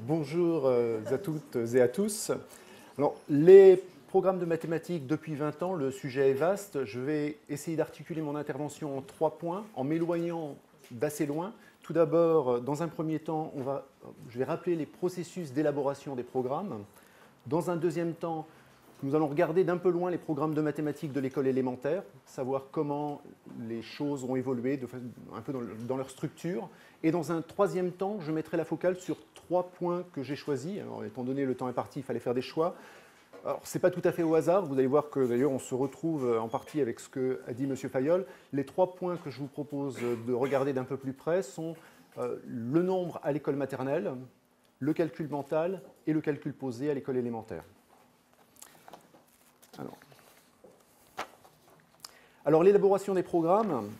Bonjour à toutes et à tous. Alors, les programmes de mathématiques depuis 20 ans, le sujet est vaste. Je vais essayer d'articuler mon intervention en 3 points, en m'éloignant d'assez loin. Tout d'abord, dans un premier temps, je vais rappeler les processus d'élaboration des programmes. Dans un deuxième temps, nous allons regarder d'un peu loin les programmes de mathématiques de l'école élémentaire, savoir comment les choses ont évolué un peu dans leur structure. Et dans un troisième temps, je mettrai la focale sur 3 points que j'ai choisis. Alors, étant donné le temps imparti, il fallait faire des choix. Alors, ce n'est pas tout à fait au hasard. Vous allez voir que d'ailleurs, on se retrouve en partie avec ce qu'a dit M. Fayol. Les 3 points que je vous propose de regarder d'un peu plus près sont le nombre à l'école maternelle, le calcul mental et le calcul posé à l'école élémentaire. Alors l'élaboration des programmes,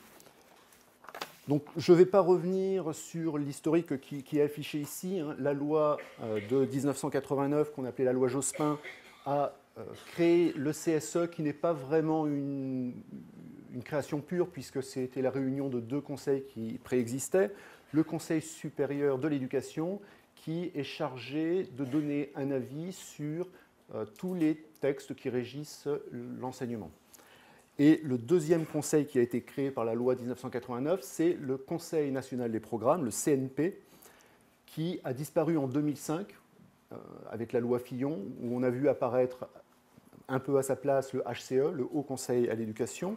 donc, je ne vais pas revenir sur l'historique qui est affiché ici. La loi de 1989, qu'on appelait la loi Jospin, a créé le CSE, qui n'est pas vraiment une création pure, puisque c'était la réunion de 2 conseils qui préexistaient. Le Conseil supérieur de l'éducation, qui est chargé de donner un avis sur tous les textes qui régissent l'enseignement. Et le deuxième conseil qui a été créé par la loi 1989, c'est le Conseil national des programmes, le CNP, qui a disparu en 2005 avec la loi Fillon, où on a vu apparaître un peu à sa place le HCE, le Haut Conseil à l'éducation.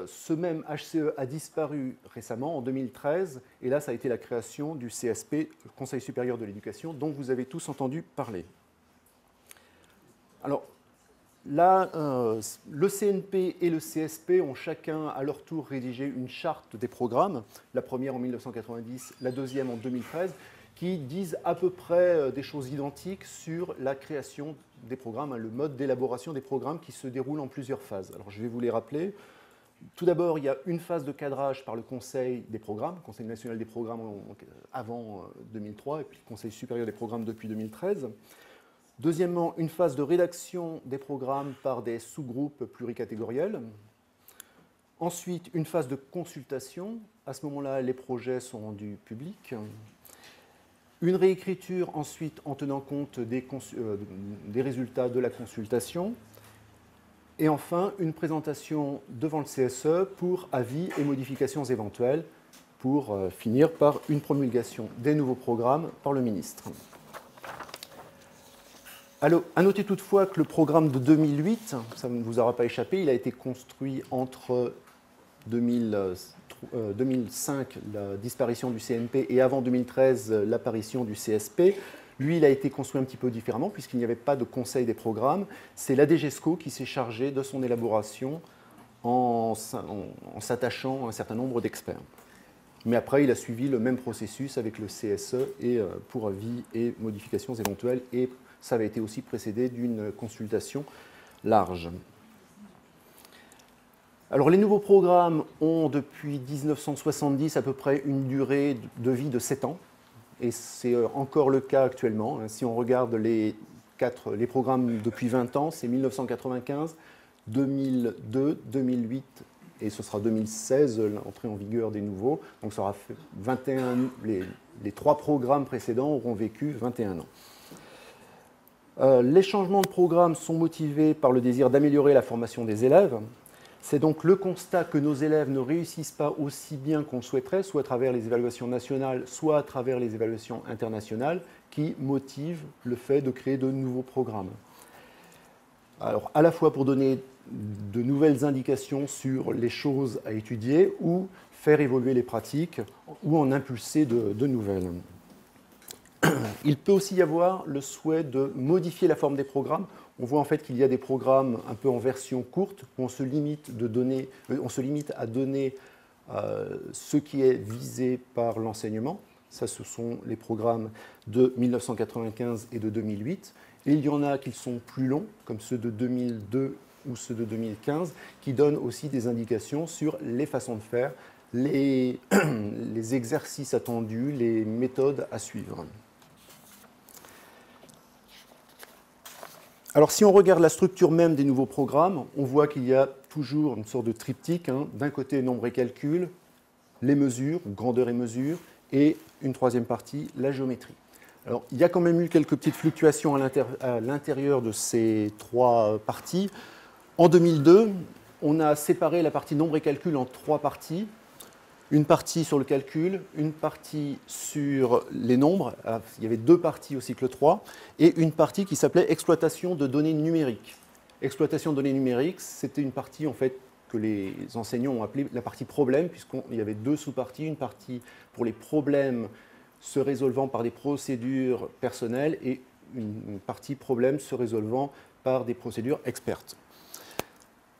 Ce même HCE a disparu récemment, en 2013, et là, ça a été la création du CSP, le Conseil supérieur de l'éducation, dont vous avez tous entendu parler. Alors, là, le CNP et le CSP ont chacun à leur tour rédigé une charte des programmes, la première en 1990, la deuxième en 2013, qui disent à peu près des choses identiques sur la création des programmes, le mode d'élaboration des programmes qui se déroule en plusieurs phases. Alors je vais vous les rappeler. Tout d'abord, il y a une phase de cadrage par le Conseil des programmes, Conseil national des programmes avant 2003, et puis le Conseil supérieur des programmes depuis 2013. Deuxièmement, une phase de rédaction des programmes par des sous-groupes pluricatégoriels. Ensuite, une phase de consultation. À ce moment-là, les projets sont rendus publics. Une réécriture ensuite en tenant compte des résultats de la consultation. Et enfin, une présentation devant le CSE pour avis et modifications éventuelles, pour finir par une promulgation des nouveaux programmes par le ministre. Alors, à noter toutefois que le programme de 2008, ça ne vous aura pas échappé, il a été construit entre 2005, la disparition du CNP, et avant 2013, l'apparition du CSP. Lui, il a été construit un petit peu différemment, puisqu'il n'y avait pas de conseil des programmes. C'est la DGESCO qui s'est chargée de son élaboration en s'attachant à un certain nombre d'experts. Mais après, il a suivi le même processus avec le CSE et pour avis et modifications éventuelles, et ça avait été aussi précédé d'une consultation large. Alors, les nouveaux programmes ont, depuis 1970, à peu près une durée de vie de 7 ans. Et c'est encore le cas actuellement. Si on regarde les programmes depuis 20 ans, c'est 1995, 2002, 2008 et ce sera 2016, l'entrée en vigueur des nouveaux. Donc, ça aura fait 21, les 3 programmes précédents auront vécu 21 ans. Les changements de programme sont motivés par le désir d'améliorer la formation des élèves. C'est donc le constat que nos élèves ne réussissent pas aussi bien qu'on le souhaiterait, soit à travers les évaluations nationales, soit à travers les évaluations internationales, qui motive le fait de créer de nouveaux programmes. Alors, à la fois pour donner de nouvelles indications sur les choses à étudier, ou faire évoluer les pratiques, ou en impulser de nouvelles. Il peut aussi y avoir le souhait de modifier la forme des programmes. On voit en fait qu'il y a des programmes un peu en version courte, où on se limite à donner ce qui est visé par l'enseignement. Ça, ce sont les programmes de 1995 et de 2008. Et il y en a qui sont plus longs, comme ceux de 2002 ou ceux de 2015, qui donnent aussi des indications sur les façons de faire, les exercices attendus, les méthodes à suivre. Alors, si on regarde la structure même des nouveaux programmes, on voit qu'il y a toujours une sorte de triptyque. D'un côté, nombre et calcul, les mesures, grandeur et mesure, et une troisième partie, la géométrie. Alors, il y a quand même eu quelques petites fluctuations à l'intérieur de ces trois parties. En 2002, on a séparé la partie nombre et calcul en trois parties. Une partie sur le calcul, une partie sur les nombres, alors, il y avait deux parties au cycle 3, et une partie qui s'appelait exploitation de données numériques. Exploitation de données numériques, c'était une partie en fait que les enseignants ont appelée la partie problème, puisqu'il y avait deux sous-parties, une partie pour les problèmes se résolvant par des procédures personnelles et une partie problème se résolvant par des procédures expertes.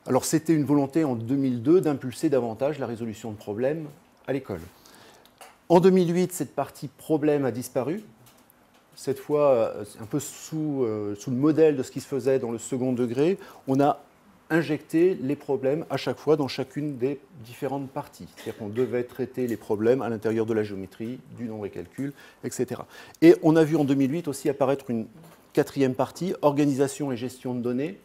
Alors c'était une volonté en 2002 d'impulser davantage la résolution de problèmes à l'école. En 2008, cette partie problème a disparu, cette fois un peu sous le modèle de ce qui se faisait dans le second degré. On a injecté les problèmes à chaque fois dans chacune des différentes parties. C'est-à-dire qu'on devait traiter les problèmes à l'intérieur de la géométrie, du nombre et calcul, etc. Et on a vu en 2008 aussi apparaître une quatrième partie, organisation et gestion de données,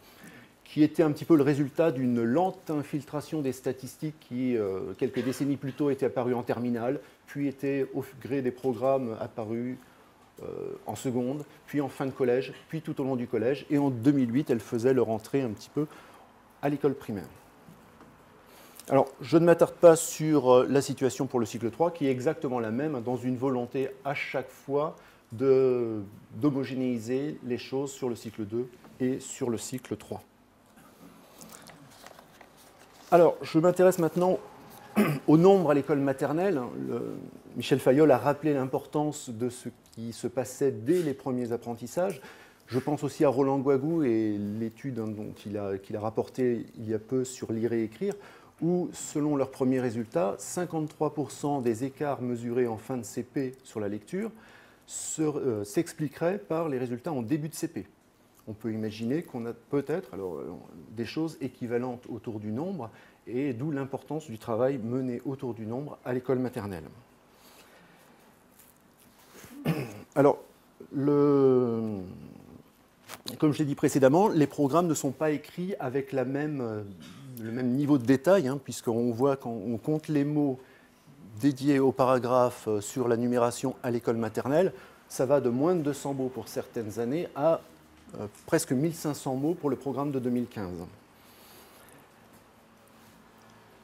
qui était un petit peu le résultat d'une lente infiltration des statistiques qui, quelques décennies plus tôt, était apparue en terminale, puis était, au gré des programmes, apparue en seconde, puis en fin de collège, puis tout au long du collège. Et en 2008, elle faisait leur entrée un petit peu à l'école primaire. Alors, je ne m'attarde pas sur la situation pour le cycle 3, qui est exactement la même, dans une volonté à chaque fois d'homogénéiser les choses sur le cycle 2 et sur le cycle 3. Alors, je m'intéresse maintenant au nombre à l'école maternelle. Michel Fayol a rappelé l'importance de ce qui se passait dès les premiers apprentissages. Je pense aussi à Roland Guagou et l'étude qu'il a rapportée il y a peu sur lire et écrire, où, selon leurs premiers résultats, 53% des écarts mesurés en fin de CP sur la lecture s'expliqueraient par les résultats en début de CP. On peut imaginer qu'on a peut-être des choses équivalentes autour du nombre, et d'où l'importance du travail mené autour du nombre à l'école maternelle. Alors, comme je l'ai dit précédemment, les programmes ne sont pas écrits avec le même niveau de détail, puisqu'on voit quand on compte les mots dédiés au paragraphe sur la numération à l'école maternelle, ça va de moins de 200 mots pour certaines années à presque 1500 mots pour le programme de 2015.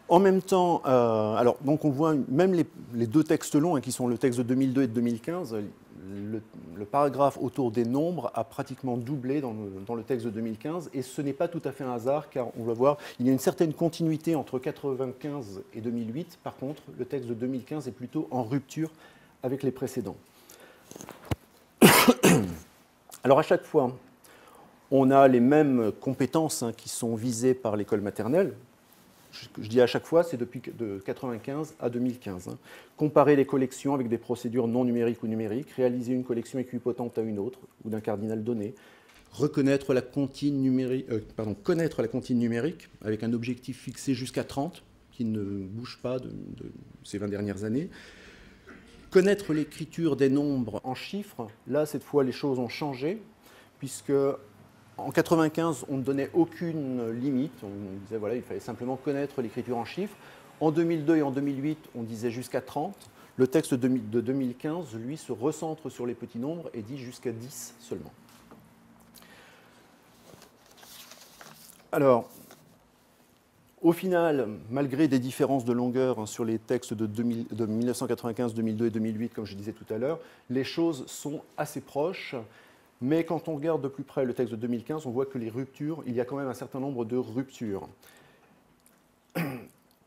En même temps, donc on voit même les deux textes longs, qui sont le texte de 2002 et de 2015, le paragraphe autour des nombres a pratiquement doublé dans le texte de 2015, et ce n'est pas tout à fait un hasard, car on va voir, il y a une certaine continuité entre 1995 et 2008. Par contre, le texte de 2015 est plutôt en rupture avec les précédents. Alors à chaque fois, on a les mêmes compétences qui sont visées par l'école maternelle. Je dis à chaque fois, c'est depuis de 1995 à 2015. Comparer les collections avec des procédures non numériques ou numériques, réaliser une collection équipotente à une autre ou d'un cardinal donné, connaître la comptine numérique avec un objectif fixé jusqu'à 30, qui ne bouge pas de ces 20 dernières années, connaître l'écriture des nombres en chiffres. Là, cette fois, les choses ont changé, puisque en 1995, on ne donnait aucune limite. On disait voilà, il fallait simplement connaître l'écriture en chiffres. En 2002 et en 2008, on disait jusqu'à 30. Le texte de 2015, lui, se recentre sur les petits nombres et dit jusqu'à 10 seulement. Alors, au final, malgré des différences de longueur sur les textes de 1995, 2002 et 2008, comme je disais tout à l'heure, les choses sont assez proches. Mais quand on regarde de plus près le texte de 2015, on voit que les ruptures, il y a quand même un certain nombre de ruptures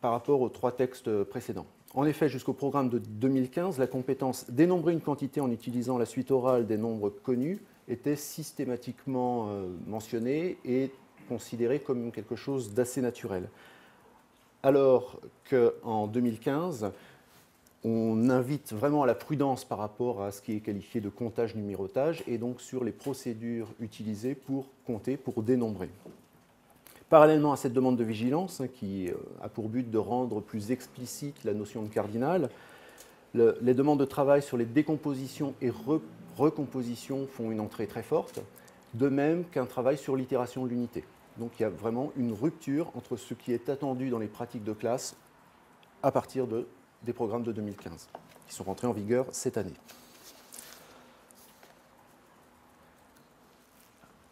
par rapport aux trois textes précédents. En effet, jusqu'au programme de 2015, la compétence dénombrer une quantité en utilisant la suite orale des nombres connus était systématiquement mentionnée et considérée comme quelque chose d'assez naturel. Alors qu'en 2015, on invite vraiment à la prudence par rapport à ce qui est qualifié de comptage-numérotage et donc sur les procédures utilisées pour compter, pour dénombrer. Parallèlement à cette demande de vigilance, qui a pour but de rendre plus explicite la notion de cardinal, les demandes de travail sur les décompositions et recompositions font une entrée très forte, de même qu'un travail sur l'itération de l'unité. Donc il y a vraiment une rupture entre ce qui est attendu dans les pratiques de classe à partir des programmes de 2015, qui sont rentrés en vigueur cette année.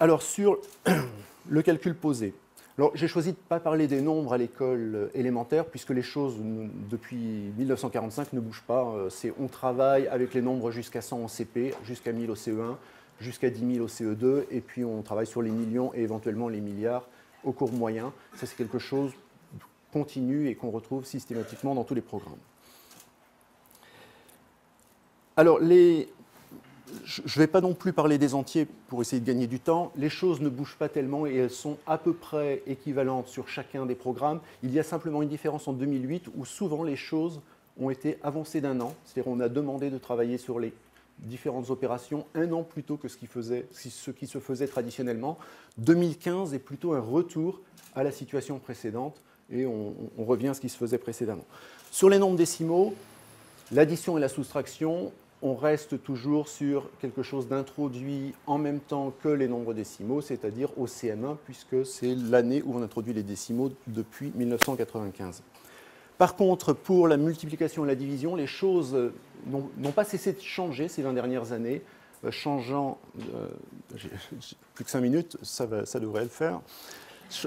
Alors, sur le calcul posé. Alors, j'ai choisi de ne pas parler des nombres à l'école élémentaire, puisque les choses, depuis 1945, ne bougent pas. On travaille avec les nombres jusqu'à 100 au CP, jusqu'à 1000 au CE1, jusqu'à 10 000 au CE2, et puis on travaille sur les millions et éventuellement les milliards au cours moyen. Ça, c'est quelque chose de continu et qu'on retrouve systématiquement dans tous les programmes. Alors, je ne vais pas non plus parler des entiers pour essayer de gagner du temps. Les choses ne bougent pas tellement et elles sont à peu près équivalentes sur chacun des programmes. Il y a simplement une différence en 2008 où souvent les choses ont été avancées d'un an. C'est-à-dire qu'on a demandé de travailler sur les différentes opérations un an plus tôt que ce qui se faisait traditionnellement. 2015 est plutôt un retour à la situation précédente et on revient à ce qui se faisait précédemment. Sur les nombres décimaux, l'addition et la soustraction, on reste toujours sur quelque chose d'introduit en même temps que les nombres décimaux, c'est-à-dire au CM1, puisque c'est l'année où on introduit les décimaux depuis 1995. Par contre, pour la multiplication et la division, les choses n'ont pas cessé de changer ces 20 dernières années, changeant, j'ai plus que 5 minutes, ça devrait le faire,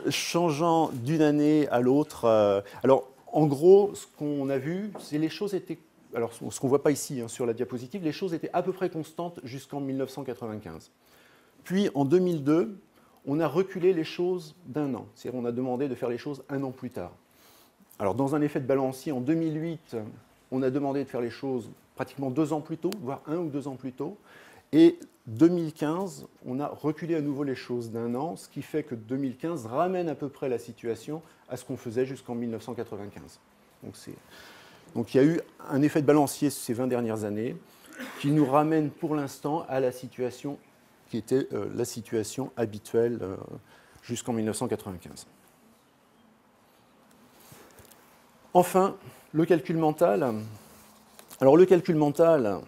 changeant d'une année à l'autre. Alors, en gros, ce qu'on a vu, c'est les choses étaient... Alors, ce qu'on ne voit pas ici sur la diapositive, les choses étaient à peu près constantes jusqu'en 1995. Puis, en 2002, on a reculé les choses d'un an. C'est-à-dire on a demandé de faire les choses un an plus tard. Alors, dans un effet de balancier, en 2008, on a demandé de faire les choses pratiquement 2 ans plus tôt, voire 1 ou 2 ans plus tôt. Et 2015, on a reculé à nouveau les choses d'un an, ce qui fait que 2015 ramène à peu près la situation à ce qu'on faisait jusqu'en 1995. Donc il y a eu un effet de balancier ces 20 dernières années qui nous ramène pour l'instant à la situation qui était la situation habituelle jusqu'en 1995. Enfin, le calcul mental. Alors le calcul mental,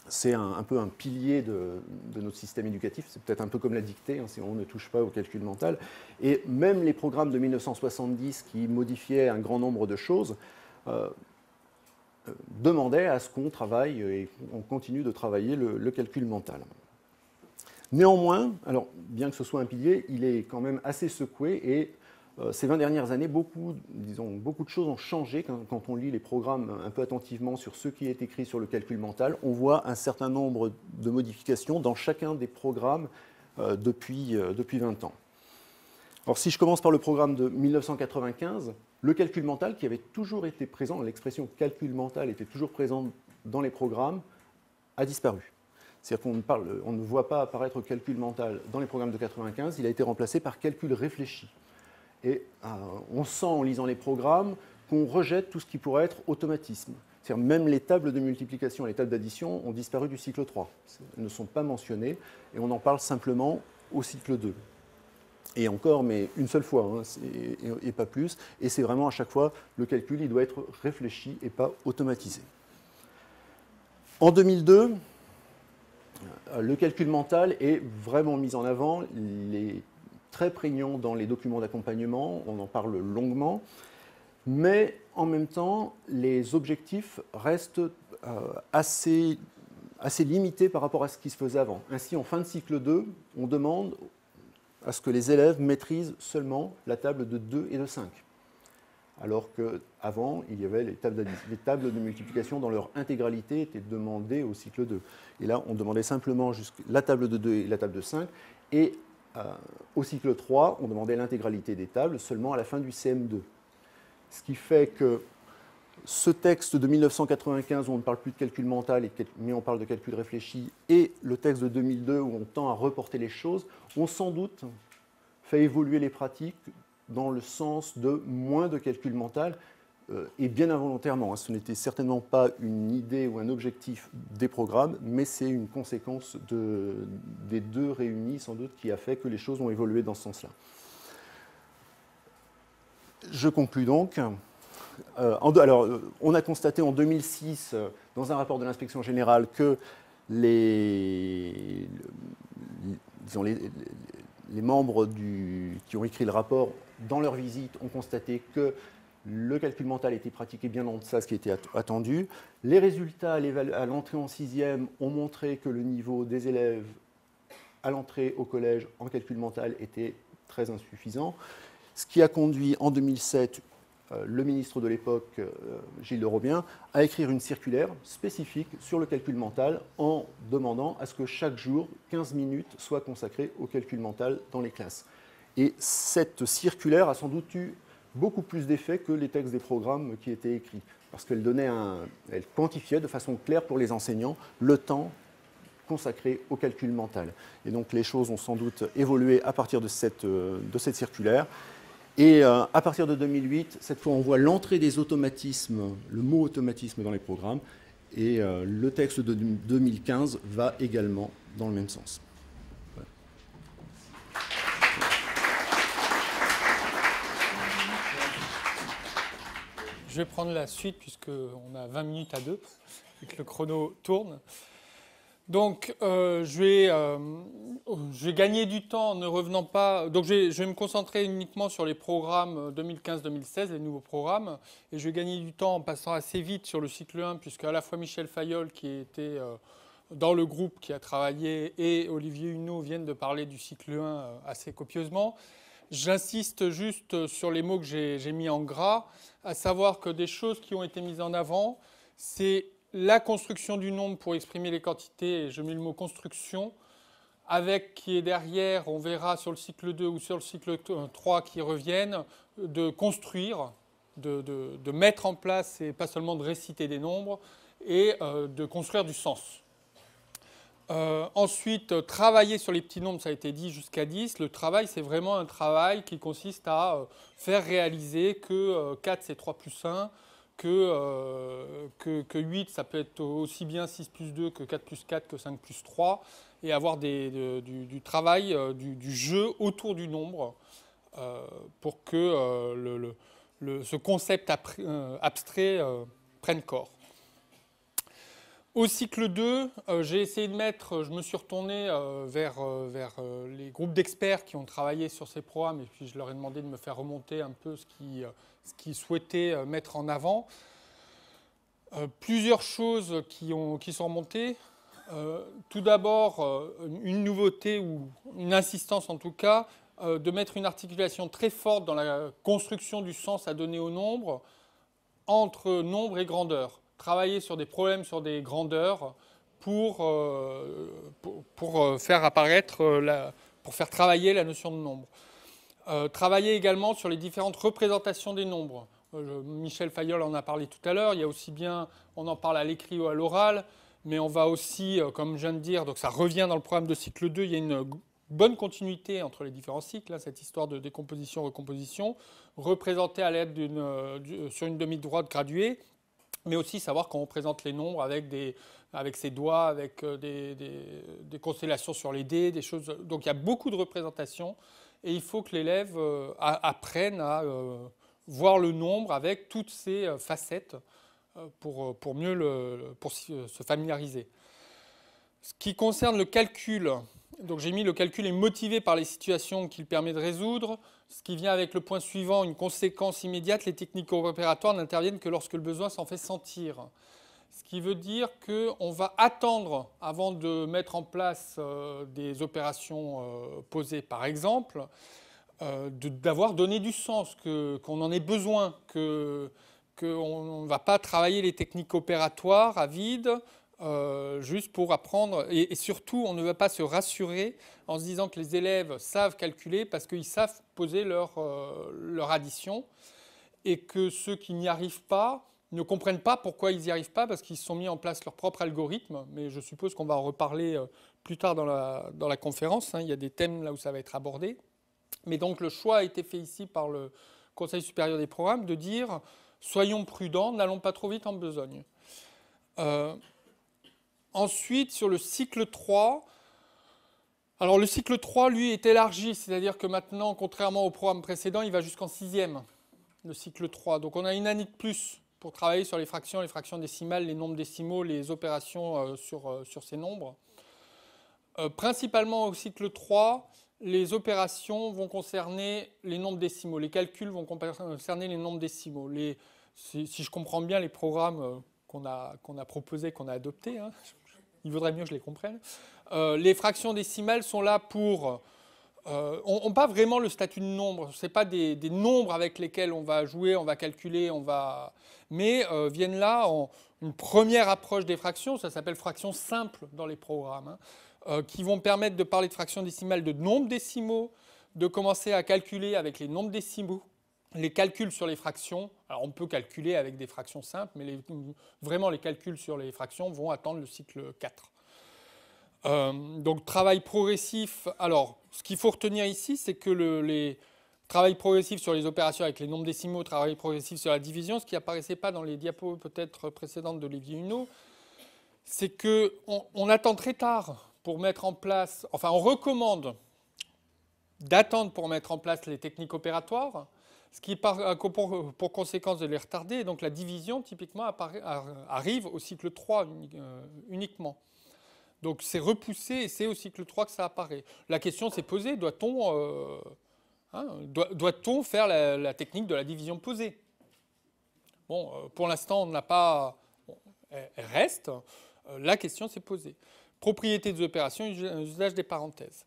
c'est un peu un pilier de notre système éducatif, c'est peut-être un peu comme la dictée, si on ne touche pas au calcul mental. Et même les programmes de 1970 qui modifiaient un grand nombre de choses demandaient à ce qu'on travaille et on continue de travailler le calcul mental. Néanmoins, alors, bien que ce soit un pilier, il est quand même assez secoué et ces 20 dernières années, beaucoup de choses ont changé quand on lit les programmes un peu attentivement sur ce qui est écrit sur le calcul mental. On voit un certain nombre de modifications dans chacun des programmes depuis 20 ans. Alors si je commence par le programme de 1995, le calcul mental qui avait toujours été présent, l'expression calcul mental était toujours présente dans les programmes, a disparu. C'est-à-dire qu'on ne voit pas apparaître calcul mental dans les programmes de 1995, il a été remplacé par calcul réfléchi. Et on sent en lisant les programmes qu'on rejette tout ce qui pourrait être automatisme. C'est-à-dire même les tables de multiplication et les tables d'addition ont disparu du cycle 3. Elles ne sont pas mentionnées et on en parle simplement au cycle 2. Et encore, mais une seule fois, et pas plus. Et c'est vraiment à chaque fois, le calcul il doit être réfléchi et pas automatisé. En 2002, le calcul mental est vraiment mis en avant. Il est très prégnant dans les documents d'accompagnement, on en parle longuement, mais en même temps, les objectifs restent assez limités par rapport à ce qui se faisait avant. Ainsi, en fin de cycle 2, on demande à ce que les élèves maîtrisent seulement la table de 2 et de 5. Alors qu'avant, il y avait les tables de multiplication dans leur intégralité étaient demandées au cycle 2. Et là, on demandait simplement la table de 2 et la table de 5, et au cycle 3, on demandait l'intégralité des tables seulement à la fin du CM2. Ce qui fait que ce texte de 1995 où on ne parle plus de calcul mental, mais on parle de calcul réfléchi, et le texte de 2002 où on tend à reporter les choses, ont sans doute fait évoluer les pratiques dans le sens de moins de calcul mental, et bien involontairement. Ce n'était certainement pas une idée ou un objectif des programmes, mais c'est une conséquence des deux réunis, sans doute, qui a fait que les choses ont évolué dans ce sens-là. Je conclus donc. Alors, on a constaté en 2006, dans un rapport de l'inspection générale, que les membres qui ont écrit le rapport, dans leur visite, ont constaté que le calcul mental était pratiqué bien en deçà de ce qui était attendu. Les résultats à l'entrée en 6e ont montré que le niveau des élèves à l'entrée au collège en calcul mental était très insuffisant, ce qui a conduit en 2007 le ministre de l'époque, Gilles de Robien, à écrire une circulaire spécifique sur le calcul mental en demandant à ce que chaque jour, 15 minutes soient consacrées au calcul mental dans les classes. Et cette circulaire a sans doute eu beaucoup plus d'effet que les textes des programmes qui étaient écrits, parce qu'elle elle quantifiait de façon claire pour les enseignants le temps consacré au calcul mental. Et donc les choses ont sans doute évolué à partir de cette circulaire. Et à partir de 2008, cette fois, on voit l'entrée des automatismes, le mot automatisme dans les programmes, et le texte de 2015 va également dans le même sens. Voilà. Je vais prendre la suite, puisqu'on a 20 minutes à 2, et que le chrono tourne. Donc, je vais gagner du temps en ne revenant pas. Donc, je vais me concentrer uniquement sur les programmes 2015-2016, les nouveaux programmes. Et je vais gagner du temps en passant assez vite sur le cycle 1, puisque à la fois Michel Fayolle, qui était dans le groupe qui a travaillé, et Olivier Huneau viennent de parler du cycle 1 assez copieusement. J'insiste juste sur les mots que j'ai mis en gras, à savoir que des choses qui ont été mises en avant, c'est la construction du nombre pour exprimer les quantités, et je mets le mot construction, avec qui est derrière, on verra sur le cycle 2 ou sur le cycle 3 qui reviennent, de construire, de mettre en place, et pas seulement de réciter des nombres, et de construire du sens. Ensuite, travailler sur les petits nombres, ça a été dit jusqu'à 10. Le travail, c'est vraiment un travail qui consiste à faire réaliser que 4, c'est 3 plus 1, que 8, ça peut être aussi bien 6 plus 2 que 4 plus 4 que 5 plus 3, et avoir du travail, du jeu autour du nombre pour que ce concept abstrait prenne corps. Au cycle 2, j'ai essayé de je me suis retourné vers les groupes d'experts qui ont travaillé sur ces programmes, et puis je leur ai demandé de me faire remonter un peu ce qu'ils souhaitaient mettre en avant. Plusieurs choses qui sont remontées. Tout d'abord, une nouveauté, ou une insistance en tout cas, de mettre une articulation très forte dans la construction du sens à donner au nombre, entre nombre et grandeur. Travailler sur des problèmes, sur des grandeurs, pour faire apparaître, pour faire travailler la notion de nombre. Travailler également sur les différentes représentations des nombres. Michel Fayolle en a parlé tout à l'heure. Il y a aussi bien, on en parle à l'écrit ou à l'oral, mais on va aussi, comme je viens de dire, donc ça revient dans le programme de cycle 2, il y a une bonne continuité entre les différents cycles, cette histoire de décomposition-recomposition, représentée à l'aide sur une demi-droite graduée, mais aussi savoir qu'on représente les nombres avec ses doigts, avec des constellations sur les dés, des choses. Donc il y a beaucoup de représentations, et il faut que l'élève apprenne à voir le nombre avec toutes ses facettes pour se familiariser. Ce qui concerne le calcul, donc j'ai mis le calcul est motivé par les situations qu'il permet de résoudre, ce qui vient avec le point suivant, une conséquence immédiate, les techniques opératoires n'interviennent que lorsque le besoin s'en fait sentir. Ce qui veut dire qu'on va attendre, avant de mettre en place des opérations posées par exemple, d'avoir donné du sens, qu'on en ait besoin, qu'on ne va pas travailler les techniques opératoires à vide, juste pour apprendre. Et surtout, on ne va pas se rassurer en se disant que les élèves savent calculer parce qu'ils savent poser leur addition, et que ceux qui n'y arrivent pas ne comprennent pas pourquoi ils n'y arrivent pas, parce qu'ils se sont mis en place leur propre algorithme. Mais je suppose qu'on va en reparler plus tard dans la conférence. Il y a des thèmes là où ça va être abordé. Mais donc le choix a été fait ici par le Conseil supérieur des programmes de dire « soyons prudents, n'allons pas trop vite en besogne ». Ensuite, sur le cycle 3, alors le cycle 3, lui, est élargi, c'est-à-dire que maintenant, contrairement au programme précédent, il va jusqu'en 6e, le cycle 3. Donc on a une année de plus pour travailler sur les fractions décimales, les nombres décimaux, les opérations sur ces nombres. Principalement au cycle 3, les opérations vont concerner les nombres décimaux, les calculs vont concerner les nombres décimaux. Si je comprends bien les programmes qu'on a proposés, qu'on a adoptés, il vaudrait mieux que je les comprenne. Les fractions décimales sont là pour... n'ont pas vraiment le statut de nombre. Ce n'est pas des nombres avec lesquels on va jouer, on va calculer, mais viennent là en une première approche des fractions, ça s'appelle fractions simples dans les programmes, qui vont permettre de parler de fractions décimales de nombres décimaux, de commencer à calculer avec les nombres décimaux, les calculs sur les fractions. Alors on peut calculer avec des fractions simples, mais vraiment les calculs sur les fractions vont attendre le cycle 4. Donc travail progressif. Alors ce qu'il faut retenir ici, c'est que les travail progressif sur les opérations avec les nombres décimaux, travail progressif sur la division, ce qui n'apparaissait pas dans les diapos peut-être précédentes d'Olivier Huneau, c'est qu'on attend très tard pour mettre en place, enfin on recommande d'attendre pour mettre en place les techniques opératoires, ce qui a pour conséquence de les retarder. Et donc la division, typiquement, arrive au cycle 3 uniquement. Donc c'est repoussé et c'est au cycle 3 que ça apparaît. La question s'est posée, doit-on faire la technique de la division posée? Bon, pour l'instant, on n'a pas... Bon, elle reste. La question s'est posée. Propriété des opérations, usage des parenthèses.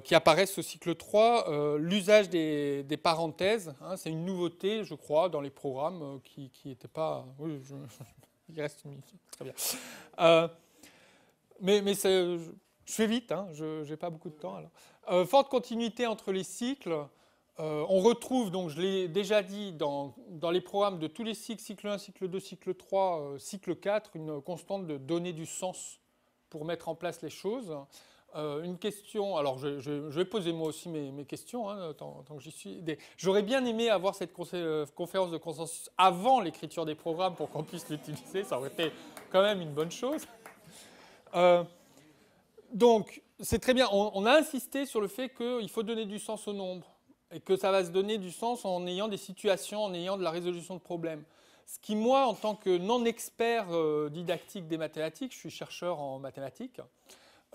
Qui apparaissent au cycle 3. L'usage des parenthèses, c'est une nouveauté, je crois, dans les programmes qui n'étaient pas... Oui, il reste une minute. Très bien. Mais je fais vite, je n'ai pas beaucoup de temps. Alors. Forte continuité entre les cycles. On retrouve, donc je l'ai déjà dit, dans les programmes de tous les cycles, cycle 1, cycle 2, cycle 3, cycle 4, une constante de donner du sens pour mettre en place les choses. Une question, alors je vais poser moi aussi mes questions, tant que j'y suis. J'aurais bien aimé avoir cette conférence de consensus avant l'écriture des programmes pour qu'on puisse l'utiliser, ça aurait été quand même une bonne chose. Donc, c'est très bien, on a insisté sur le fait qu'il faut donner du sens au nombre et que ça va se donner du sens en ayant des situations, en ayant de la résolution de problèmes. Ce qui, moi, en tant que non-expert didactique des mathématiques, je suis chercheur en mathématiques,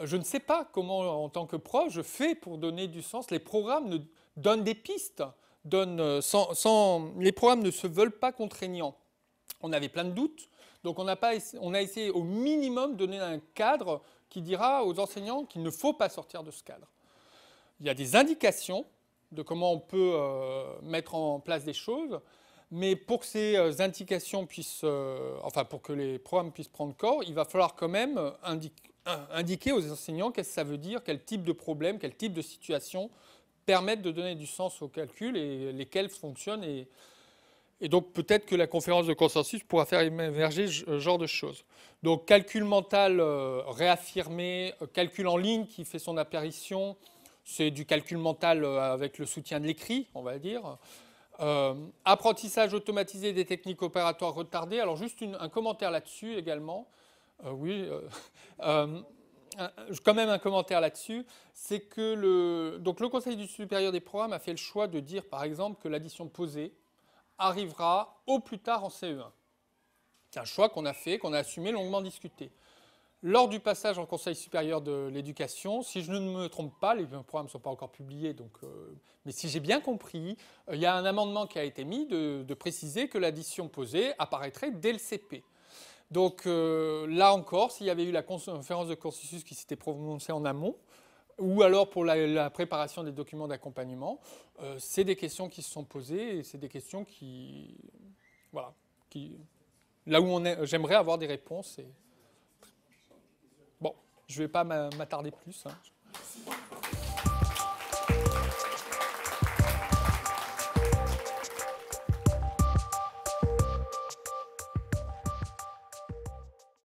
je ne sais pas comment, en tant que prof, je fais pour donner du sens. Les programmes donnent des pistes, les programmes ne se veulent pas contraignants. On avait plein de doutes, donc on a essayé au minimum de donner un cadre qui dira aux enseignants qu'il ne faut pas sortir de ce cadre. Il y a des indications de comment on peut mettre en place des choses, mais pour que ces indications puissent, pour que les programmes puissent prendre corps, il va falloir quand même indiquer aux enseignants qu'est-ce que ça veut dire, quel type de problème, quel type de situation permettent de donner du sens au calcul et lesquels fonctionnent. Et donc peut-être que la conférence de consensus pourra faire émerger ce genre de choses. Donc calcul mental réaffirmé, calcul en ligne qui fait son apparition, c'est du calcul mental avec le soutien de l'écrit, on va dire. Apprentissage automatisé des techniques opératoires retardées. Alors juste un commentaire là-dessus également. Quand même un commentaire là-dessus, c'est que le Conseil supérieur des programmes a fait le choix de dire par exemple que l'addition posée arrivera au plus tard en CE1. C'est un choix qu'on a fait, qu'on a assumé, longuement discuté. Lors du passage en Conseil supérieur de l'éducation, si je ne me trompe pas, les programmes ne sont pas encore publiés, mais si j'ai bien compris, il y a un amendement qui a été mis de préciser que l'addition posée apparaîtrait dès le CP. Donc là encore, s'il y avait eu la conférence de consensus qui s'était prononcée en amont, ou alors pour la préparation des documents d'accompagnement, c'est des questions qui se sont posées et c'est des questions là où j'aimerais avoir des réponses. Bon, je ne vais pas m'attarder plus.